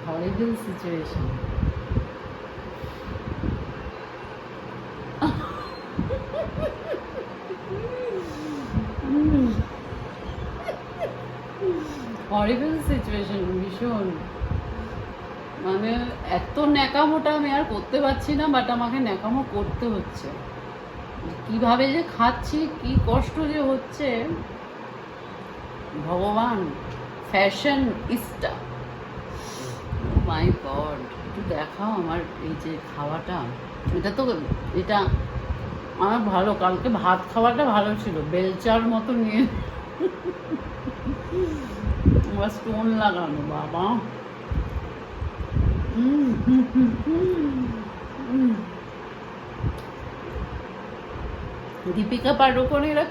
হরিবল situation. হরিবল situation, ভীষণ। মানে এত ন্যাকামোটা আমি আর করতে পারছি না, বাট আমাকে ন্যাকামো করতে হচ্ছে। কিভাবে যে খাচ্ছি, কি কষ্ট যে হচ্ছে, ভগবান। ফ্যাশন ইস্টা, মাই গড। একটু দেখাও আমার এই যে খাওয়াটা। এটা তো, এটা আমার ভালো, কালকে ভাত খাওয়াটা ভালো ছিল, বেলচার মতো নিয়ে আমার স্টোন লাগানো বাবা। দীপিকা পাড়ুকোন এরা